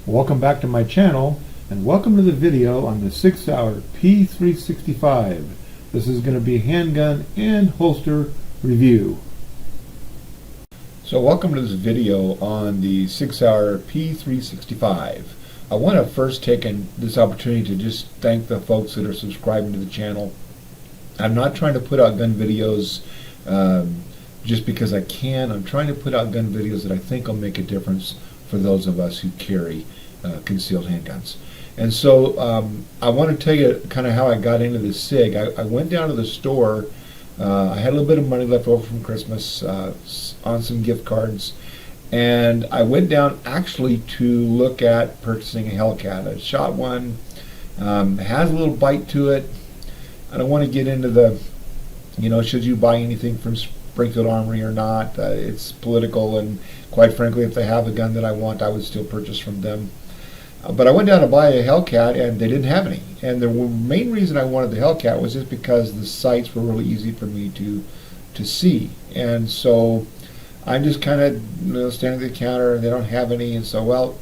Welcome back to my channel, and welcome to the video on the Sig Sauer P365. This is going to be a handgun and holster review. So welcome to this video on the Sig Sauer P365. I want to first take this opportunity to just thank the folks that are subscribing to the channel. I'm not trying to put out gun videos just because I can. I'm trying to put out gun videos that I think will make a difference for those of us who carry concealed handguns. And so I want to tell you kind of how I got into this SIG. I went down to the store. I had a little bit of money left over from Christmas on some gift cards, and I went down actually to look at purchasing a Hellcat. I shot one. It has a little bite to it. I don't want to get into the, should you buy anything from Springfield Armory or not. It's political, and quite frankly, if they have a gun that I want, I would still purchase from them. But I went down to buy a Hellcat, and they didn't have any. And the main reason I wanted the Hellcat was just because the sights were really easy for me to see. And so I'm just kind of standing at the counter, and they don't have any. And so, well,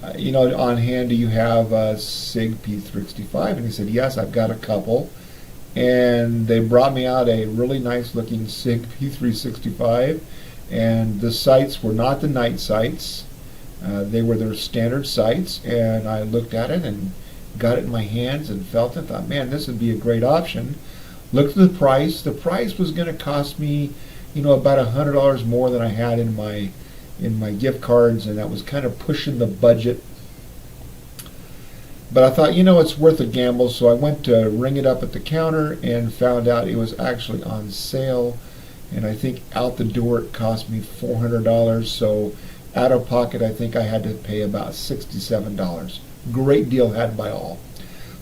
on hand, do you have a Sig P365? And he said, yes, I've got a couple. And they brought me out a really nice looking Sig P365, and the sights were not the night sights. They were their standard sights, and I looked at it and got it in my hands and felt it. Thought, man, this would be a great option. Looked at the price. The price was going to cost me, about $100 more than I had in my gift cards, and that was kind of pushing the budget. But I thought, it's worth a gamble, so I went to ring it up at the counter and found out it was actually on sale. And I think out the door it cost me $400, so out of pocket I think I had to pay about $67. Great deal had by all.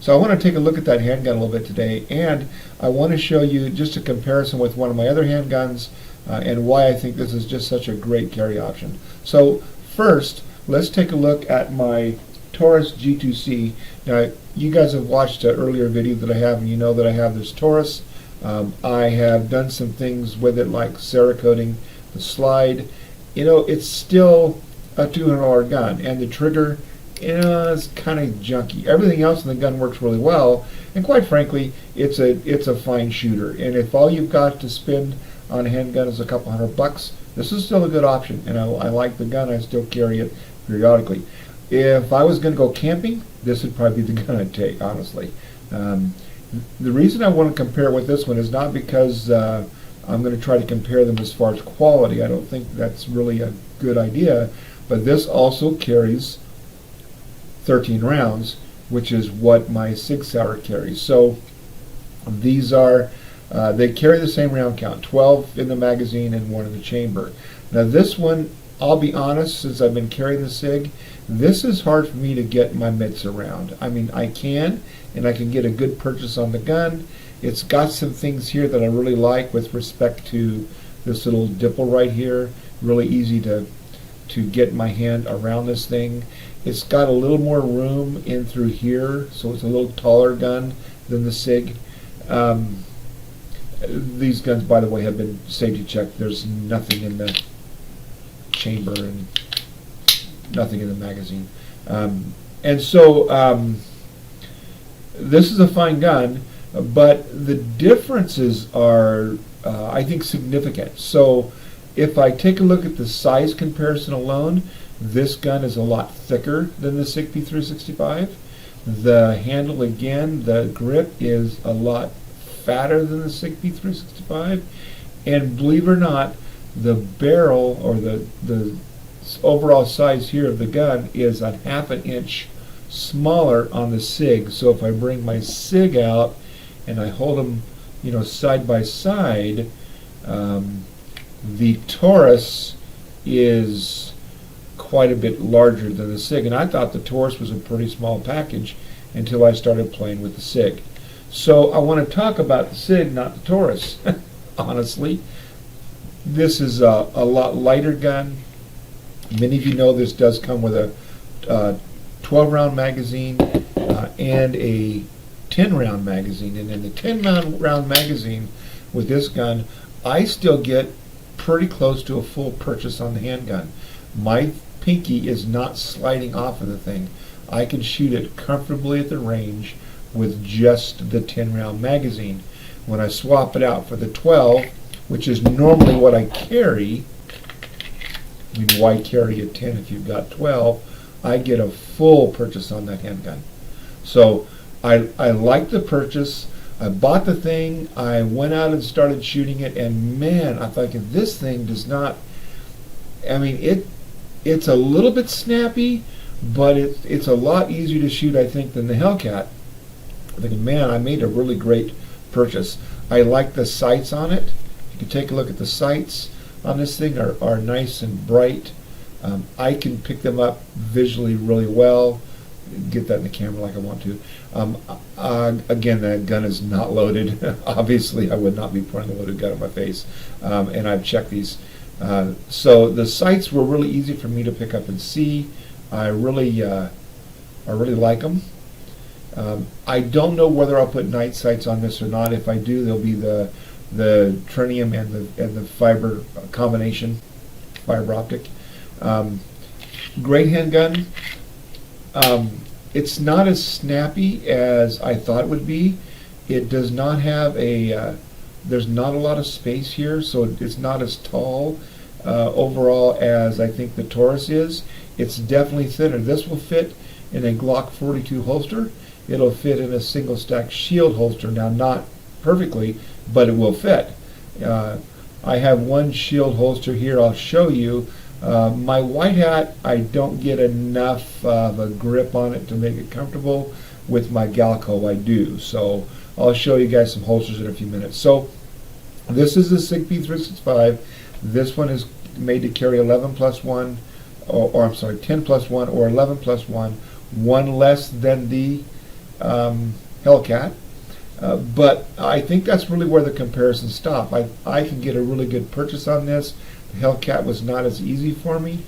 So I want to take a look at that handgun a little bit today, and I want to show you just a comparison with one of my other handguns and why I think this is just such a great carry option. So first, let's take a look at my Taurus G2C. Now, you guys have watched an earlier video that I have, and you know that I have this Taurus. I have done some things with it, like Cerakoting the slide. It's still a $200 gun, and the trigger is kind of junky. Everything else in the gun works really well, and quite frankly, it's a fine shooter. And if all you've got to spend on a handgun is a couple $100, this is still a good option. And I like the gun. I still carry it periodically. If I was going to go camping, this would probably be the gun I'd take, honestly. The reason I want to compare it with this one is not because I'm going to try to compare them as far as quality. I don't think that's really a good idea. But this also carries 13 rounds, which is what my Sig Sauer carries. So these are, they carry the same round count, 12 in the magazine and 1 in the chamber. Now this one, I'll be honest, since I've been carrying the Sig, this is hard for me to get my mitts around. I mean, I can, and I can get a good purchase on the gun. It's got some things here that I really like with respect to this little dipple right here. Really easy to get my hand around this thing. It's got a little more room in through here, so it's a little taller gun than the Sig. These guns, by the way, have been safety checked. There's nothing in the chamber and nothing in the magazine. And so this is a fine gun, but the differences are, I think, significant. So if I take a look at the size comparison alone, this gun is a lot thicker than the Sig P365. The handle, again, the grip is a lot fatter than the Sig P365. And believe it or not, the barrel, or the overall size here of the gun, is a ½ an inch smaller on the Sig. So if I bring my Sig out and I hold them, side by side, the Taurus is quite a bit larger than the Sig. And I thought the Taurus was a pretty small package until I started playing with the Sig. So I want to talk about the Sig, not the Taurus. Honestly, this is a lot lighter gun. Many of you know this does come with a 12-round magazine and a 10-round magazine. And in the 10-round magazine with this gun, I still get pretty close to a full purchase on the handgun. My pinky is not sliding off of the thing. I can shoot it comfortably at the range with just the 10 round magazine. When I swap it out for the 12, which is normally what I carry, I mean, why carry a 10 if you've got 12? I get a full purchase on that handgun. So I like the purchase. I bought the thing, I went out and started shooting it, and man, I thought, if this thing does not, I mean, it's a little bit snappy, but it's a lot easier to shoot, I think, than the Hellcat. I'm thinking, man, I made a really great purchase. I like the sights on it. You can take a look at the sights on this thing, are nice and bright. I can pick them up visually really well, get that in the camera like I want to. Again, that gun is not loaded. Obviously, I would not be pointing a loaded gun at my face, and I've checked these. So the sights were really easy for me to pick up and see. I really like them. I don't know whether I'll put night sights on this or not. If I do, they'll be the tritium and the fiber combination, fiber optic. Great handgun. It's not as snappy as I thought it would be. It does not have there's not a lot of space here, so it's not as tall overall as I think the Taurus is. It's definitely thinner. This will fit in a Glock 42 holster. It'll fit in a single stack shield holster. Now, not perfectly, but it will fit. I have one shield holster here. I'll show you. My white hat, I don't get enough of a grip on it to make it comfortable. With my Galco, I do. So I'll show you guys some holsters in a few minutes. So this is the Sig P365. This one is made to carry 11 plus 1, or I'm sorry, 10 plus 1 or 11 plus 1, one less than the Hellcat. But I think that's really where the comparisons stop. I can get a really good purchase on this. The Hellcat was not as easy for me.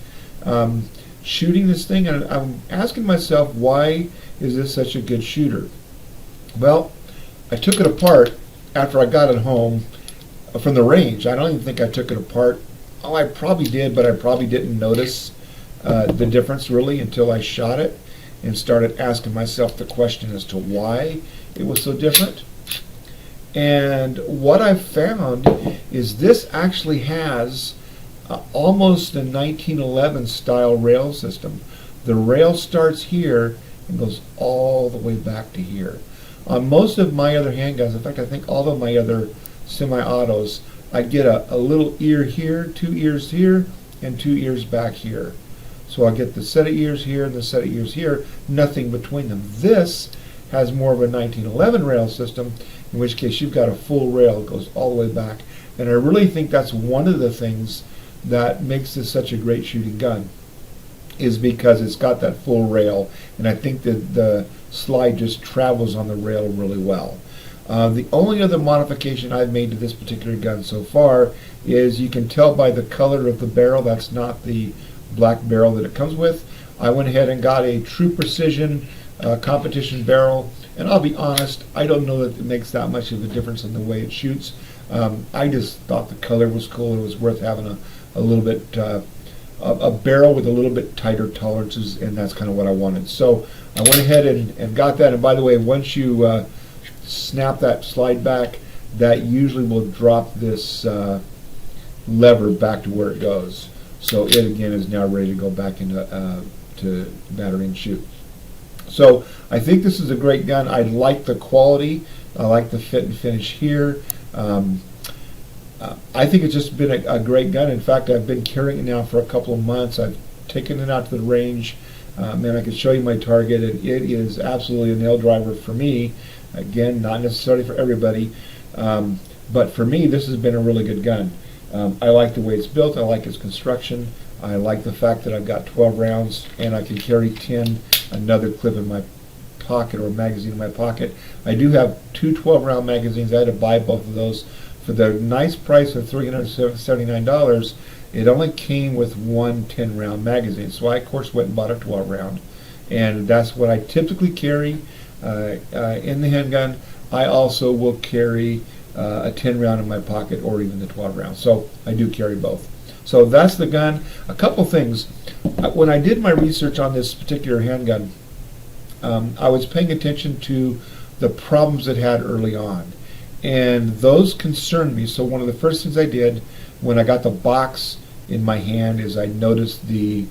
Shooting this thing, and I'm asking myself, why is this such a good shooter? Well, I took it apart after I got it home from the range. I don't even think I took it apart. Oh, I probably did, but I probably didn't notice the difference really until I shot it and started asking myself the question as to why it was so different. And what I found is this actually has almost a 1911 style rail system. The rail starts here and goes all the way back to here. On most of my other handguns, in fact, I think all of my other semi-autos, I get a little ear here, 2 ears here, and 2 ears back here. So I get the set of ears here and the set of ears here, nothing between them. This has more of a 1911 rail system, in which case you've got a full rail that goes all the way back. And I really think that's one of the things that makes this such a great shooting gun, is because it's got that full rail, and I think that the slide just travels on the rail really well. The only other modification I've made to this particular gun so far is you can tell by the color of the barrel. That's not the black barrel that it comes with. I went ahead and got a True Precision competition barrel, and I'll be honest, I don't know that it makes that much of a difference in the way it shoots. I just thought the color was cool. It was worth having a little bit a barrel with a little bit tighter tolerances, and that's kind of what I wanted. So I went ahead and got that. And by the way, once you snap that slide back, that usually will drop this lever back to where it goes. So it again is now ready to go back into to battery and shoot. So I think this is a great gun. I like the quality. I like the fit and finish here. I think it's just been a great gun. In fact, I've been carrying it now for a couple of months. I've taken it out to the range. And I can show you my target, and it is absolutely a nail driver for me. Again, not necessarily for everybody, but for me, this has been a really good gun. I like the way it's built. I like its construction. I like the fact that I've got 12 rounds, and I can carry 10, another clip in my pocket or magazine in my pocket. I do have two 12-round magazines. I had to buy both of those. For the nice price of $379, it only came with one 10-round magazine. So I, of course, went and bought a 12-round. And that's what I typically carry in the handgun. I also will carry a 10-round in my pocket, or even the 12-round. So I do carry both. So that's the gun. A couple things. When I did my research on this particular handgun, I was paying attention to the problems it had early on, and those concerned me. So one of the first things I did when I got the box in my hand is I noticed the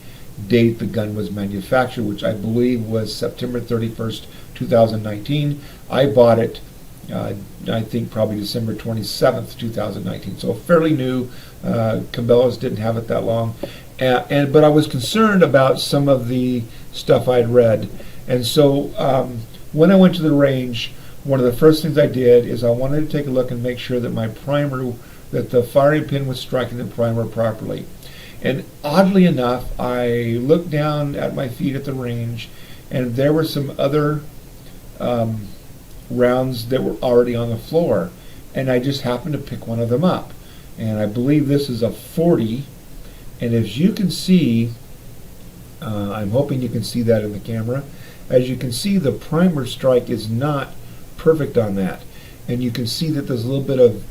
date the gun was manufactured, which I believe was September 31st, 2019. I bought it, I think probably December 27th, 2019. So fairly new. Cabela's didn't have it that long. But I was concerned about some of the stuff I'd read. And so when I went to the range, one of the first things I did is I wanted to take a look and make sure that my primer, that the firing pin was striking the primer properly. And oddly enough, I looked down at my feet at the range, and there were some other rounds that were already on the floor, and I just happened to pick one of them up. And I believe this is a 40, and as you can see, I'm hoping you can see that in the camera. As you can see, the primer strike is not perfect on that, and you can see that there's a little bit of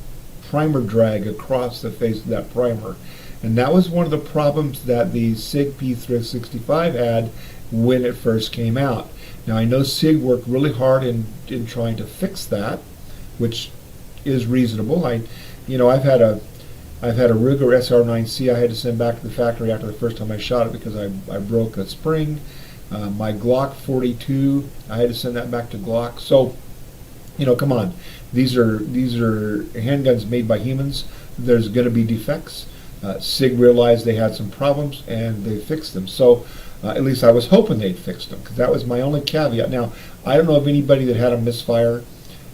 primer drag across the face of that primer. And that was one of the problems that the Sig P365 had when it first came out. Now I know Sig worked really hard in trying to fix that, which is reasonable. I've had a Ruger SR9C I had to send back to the factory after the first time I shot it because I broke a spring. My Glock 42, I had to send that back to Glock. So, come on. These are handguns made by humans. There's going to be defects. Sig realized they had some problems and they fixed them. So at least I was hoping they'd fixed them, because that was my only caveat. Now, I don't know of anybody that had a misfire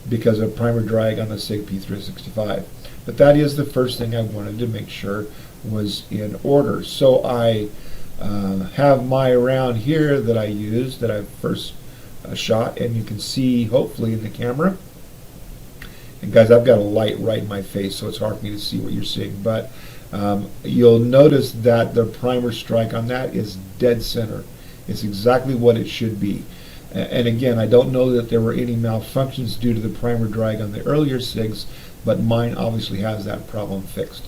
because of primer drag on the Sig P365, but that is the first thing I wanted to make sure was in order. So I have my round here that I used, that I first shot, and you can see hopefully in the camera. And guys, I've got a light right in my face, so it's hard for me to see what you're seeing, but you'll notice that the primer strike on that is dead center. It's exactly what it should be. And again, I don't know that there were any malfunctions due to the primer drag on the earlier SIGs, but mine obviously has that problem fixed.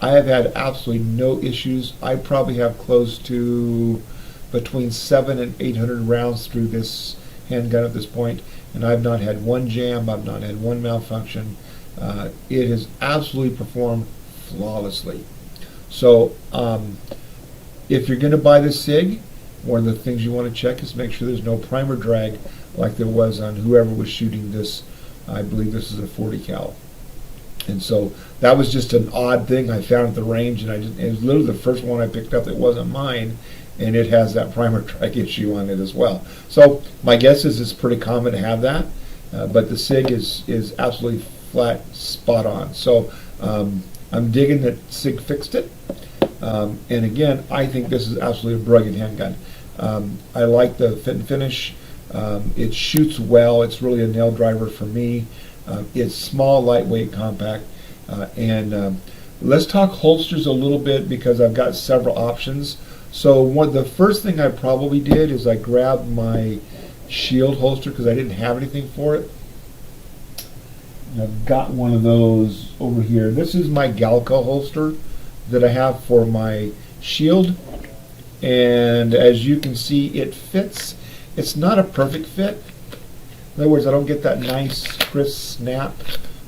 I have had absolutely no issues. I probably have close to between 700 and 800 rounds through this handgun at this point, and I've not had one jam, I've not had one malfunction. It has absolutely performed flawlessly. So if you're going to buy the Sig, one of the things you want to check is make sure there's no primer drag like there was on whoever was shooting this. I believe this is a 40 cal. And so that was just an odd thing I found at the range, and it was literally the first one I picked up that wasn't mine, and it has that primer drag issue on it as well. So my guess is it's pretty common to have that, but the Sig is absolutely flat spot on. So I'm digging that Sig fixed it, and again, I think this is absolutely a brilliant handgun. I like the fit and finish. It shoots well. It's really a nail driver for me. It's small, lightweight, compact, and let's talk holsters a little bit, because I've got several options. So the first thing I probably did is I grabbed my shield holster because I didn't have anything for it. I've got one of those over here. This is my Galco holster that I have for my shield, and as you can see, it fits. It's not a perfect fit. In other words, I don't get that nice crisp snap.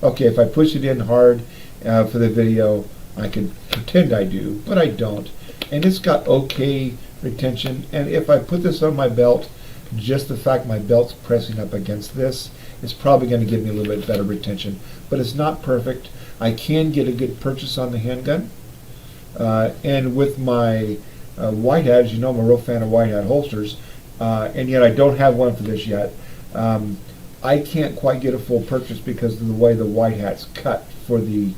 Okay, if I push it in hard for the video, I can pretend I do, but I don't. And it's got okay retention, and if I put this on my belt, just the fact my belt's pressing up against this, it's probably going to give me a little bit better retention. But it's not perfect. I can get a good purchase on the handgun. And with my white hat, as you know, I'm a real fan of white hat holsters, and yet I don't have one for this yet. I can't quite get a full purchase because of the way the white hat's cut for the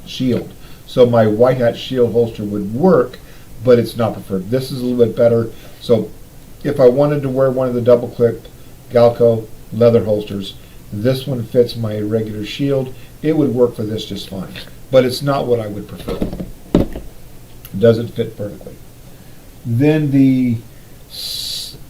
shield. So my white hat shield holster would work, but it's not preferred. This is a little bit better. So if I wanted to wear one of the double click Galco leather holsters, this one fits my regular shield. It would work for this just fine, but it's not what I would prefer. It doesn't fit perfectly. Then the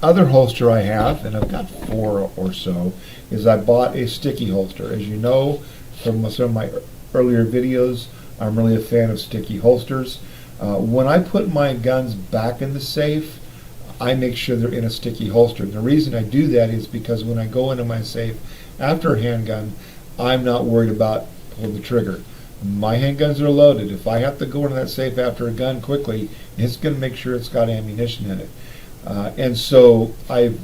other holster I have, and I've got 4 or so, is I bought a sticky holster. As you know from some of my earlier videos, I'm really a fan of sticky holsters. When I put my guns back in the safe, I make sure they're in a sticky holster. The reason I do that is because when I go into my safe after a handgun, I'm not worried about pulling the trigger. My handguns are loaded. If I have to go into that safe after a gun quickly, it's going to make sure it's got ammunition in it. And so I've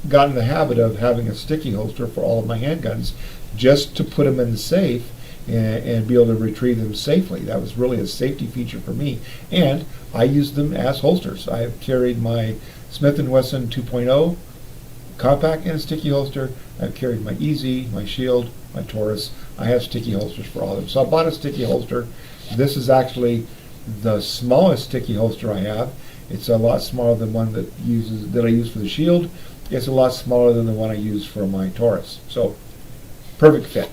gotten the habit of having a sticky holster for all of my handguns just to put them in the safe and be able to retrieve them safely. That was really a safety feature for me. And I use them as holsters. I have carried my Smith & Wesson 2.0 compact in a sticky holster. I've carried my EZ, my Shield, my Taurus. I have sticky holsters for all of them. So I bought a sticky holster. This is actually the smallest sticky holster I have. It's a lot smaller than one that I use for the Shield. It's a lot smaller than the one I use for my Taurus. So perfect fit.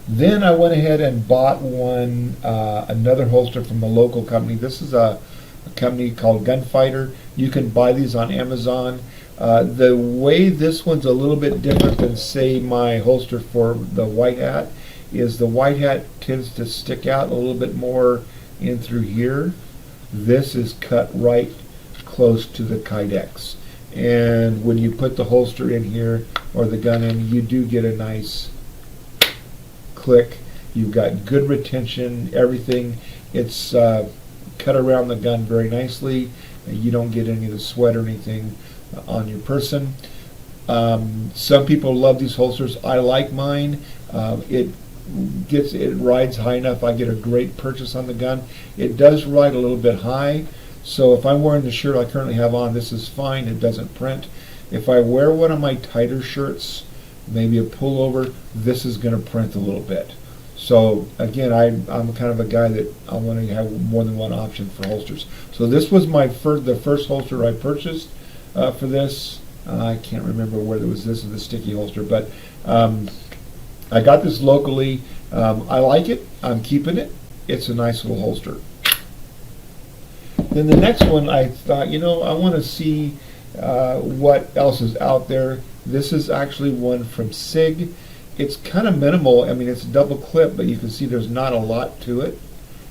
Then I went ahead and bought another holster from a local company. This is a company called Gunfighter. You can buy these on Amazon. The way this one's a little bit different than, say, my holster for the white hat is the white hat tends to stick out a little bit more in through here. This is cut right close to the kydex. And when you put the holster in here or the gun in, you do get a nice click. You've got good retention, everything. It's cut around the gun very nicely. You don't get any of the sweat or anything on your person. Some people love these holsters. I like mine. It rides high enough. I get a great purchase on the gun. It does ride a little bit high, so if I'm wearing the shirt I currently have on, this is fine. It doesn't print. If I wear one of my tighter shirts, maybe a pullover, this is going to print a little bit. So again, I'm kind of a guy that I want to have more than one option for holsters. So this was the first holster I purchased for this. I can't remember whether it was this or the sticky holster, but I got this locally. I like it. I'm keeping it. It's a nice little holster. Then the next one, I thought, I want to see what else is out there. This is actually one from Sig. It's kind of minimal. I mean, it's double clip, but you can see there's not a lot to it.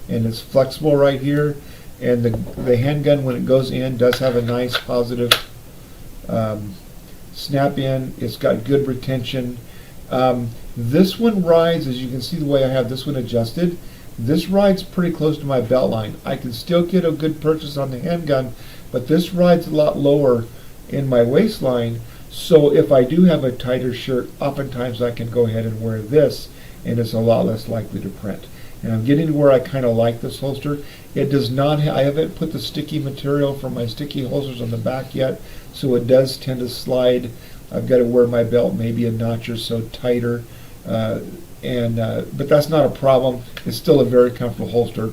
And it's flexible right here. And the handgun, when it goes in, does have a nice positive snap in. It's got good retention. This one rides, as you can see the way I have this one adjusted, this rides pretty close to my belt line. I can still get a good purchase on the handgun, but this rides a lot lower in my waistline. So if I do have a tighter shirt, oftentimes I can go ahead and wear this, and it's a lot less likely to print. And I'm getting to where I kind of like this holster. It does not, I haven't put the sticky material for my sticky holsters on the back yet, so it does tend to slide. I've got to wear my belt maybe a notch or so tighter, but that's not a problem. It's still a very comfortable holster,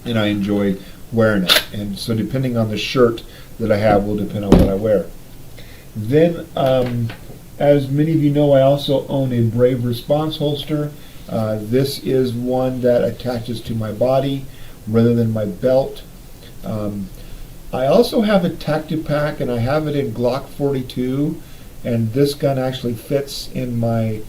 and I enjoy wearing it. And so depending on the shirt that I have will depend on what I wear. Then, as many of you know, I also own a Brave Response holster. This is one that attaches to my body rather than my belt. I also have a Tactipac, and I have it in Glock 42, and this gun actually fits in my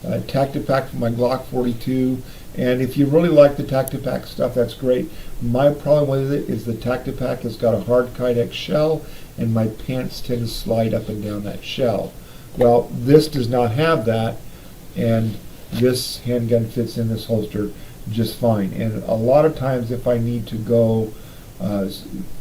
Tactipac for my Glock 42. And if you really like the Tactipac stuff, that's great. My problem with it is the Tactipac has got a hard kydex shell, and my pants tend to slide up and down that shell. Well, this does not have that, and this handgun fits in this holster just fine. And a lot of times if I need to go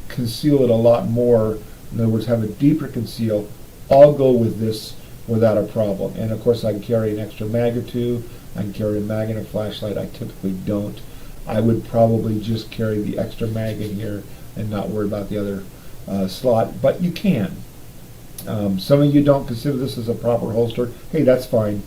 conceal it a lot more, in other words have a deeper conceal, I'll go with this without a problem. And of course I can carry an extra mag or two. I can carry a mag and a flashlight. I typically don't. I would probably just carry the extra mag in here and not worry about the other slot, but you can. Some of you don't consider this as a proper holster. Hey, that's fine.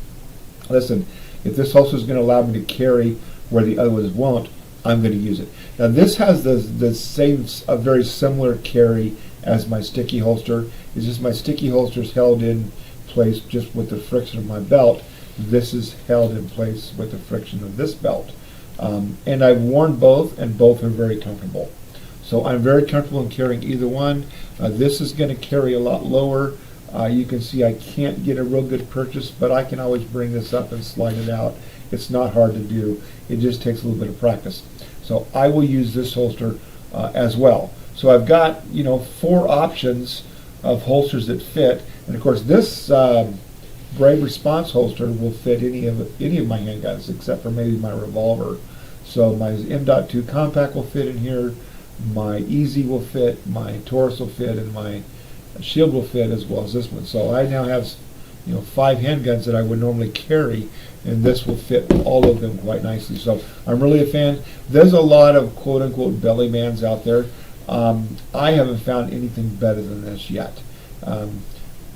Listen, if this holster is going to allow me to carry where the other ones won't, I'm going to use it. Now this has the same, a very similar carry as my sticky holster. It's just my sticky holster is held in place just with the friction of my belt. This is held in place with the friction of this belt. And I've worn both, and both are very comfortable. So I'm very comfortable in carrying either one. This is going to carry a lot lower. You can see I can't get a real good purchase, but I can always bring this up and slide it out It's not hard to do. It just takes a little bit of practice. So I will use this holster as well. So I've got, 4 options of holsters that fit, and of course this Brave Response holster will fit any of my handguns except for maybe my revolver. So my M.2 compact will fit in here, my Easy will fit, my Taurus will fit, and my Shield will fit, as well as this one. So I now have 5 handguns that I would normally carry, and this will fit all of them quite nicely. So I'm really a fan. There's a lot of quote-unquote belly bands out there. I haven't found anything better than this yet.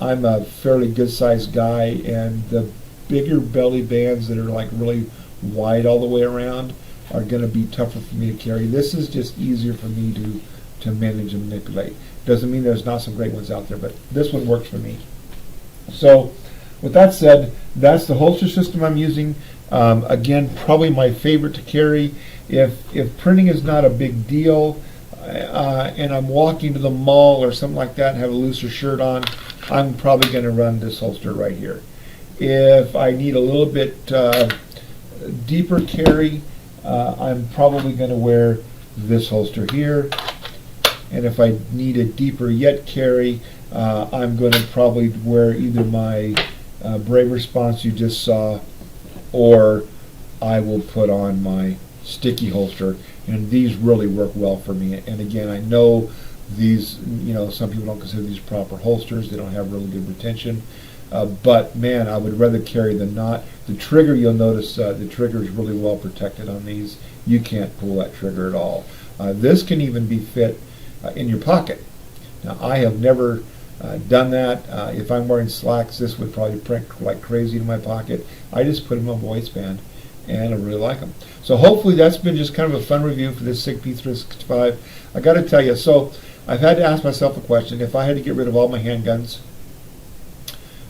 I'm a fairly good-sized guy, and the bigger belly bands that are like really wide all the way around are going to be tougher for me to carry. This is just easier for me to manage and manipulate. Doesn't mean there's not some great ones out there, but this one works for me. So with that said, that's the holster system I'm using. Again, probably my favorite to carry. If printing is not a big deal, and I'm walking to the mall or something like that and have a looser shirt on, I'm probably going to run this holster right here. If I need a little bit deeper carry, I'm probably going to wear this holster here. And if I need a deeper yet carry, I'm going to probably wear either my Brave Response you just saw, or I will put on my sticky holster, and these really work well for me. And again, I know these, some people don't consider these proper holsters. They don't have really good retention. But man, I would rather carry the not. The trigger, you'll notice the trigger is really well protected on these. You can't pull that trigger at all. This can even be fit in your pocket. Now, I have never done that. If I'm wearing slacks, this would probably print like crazy in my pocket. I just put them on my waistband, and I really like them. So hopefully that's been just kind of a fun review for this Sig P365. I got to tell you, so I've had to ask myself a question. If I had to get rid of all my handguns,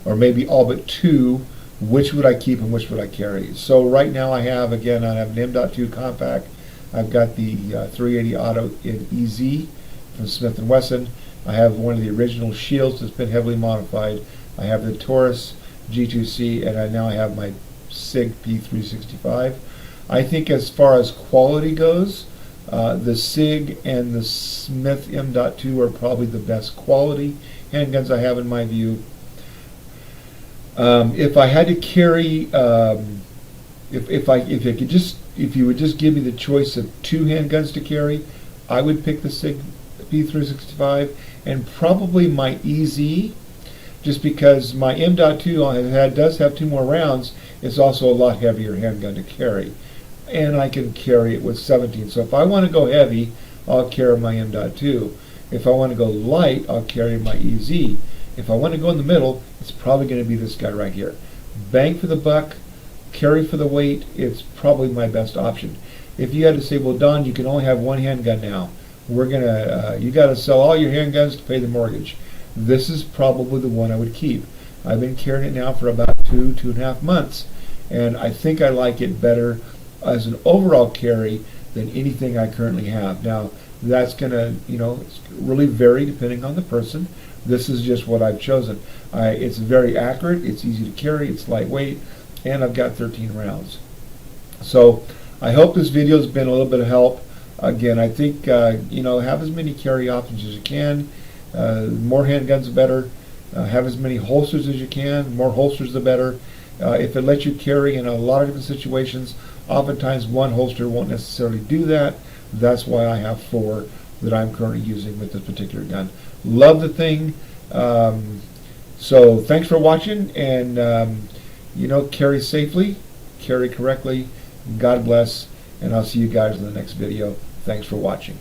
or maybe all but 2, which would I keep and which would I carry? So right now I have an M.2 compact. I've got the 380 Auto in EZ from Smith & Wesson. I have one of the original Shields that's been heavily modified. I have the Taurus G2C, and now I have my Sig P365. I think as far as quality goes, the Sig and the Smith M.2 are probably the best quality handguns I have in my view. If I had to carry, if you would just give me the choice of 2 handguns to carry, I would pick the Sig P365 and probably my EZ, just because my M.2 does have 2 more rounds. It's also a lot heavier handgun to carry, and I can carry it with 17. So if I want to go heavy, I'll carry my M.2. If I want to go light, I'll carry my EZ. If I want to go in the middle, it's probably going to be this guy right here. Bang for the buck, carry for the weight, it's probably my best option. If you had to say, well, Don, you can only have 1 handgun now. You got to sell all your handguns to pay the mortgage. This is probably the one I would keep. I've been carrying it now for about 2.5 months, and I think I like it better as an overall carry than anything I currently have. Now, that's going to, it's really vary depending on the person. This is just what I've chosen. It's very accurate, it's easy to carry, it's lightweight, and I've got 13 rounds. So I hope this video has been a little bit of help. Again, I think, have as many carry options as you can. More handguns the better. Have as many holsters as you can. More holsters the better. If it lets you carry in a lot of different situations, oftentimes 1 holster won't necessarily do that. That's why I have 4 that I'm currently using with this particular gun. Love the thing. So thanks for watching, and carry safely, carry correctly. God bless, and I'll see you guys in the next video. Thanks for watching.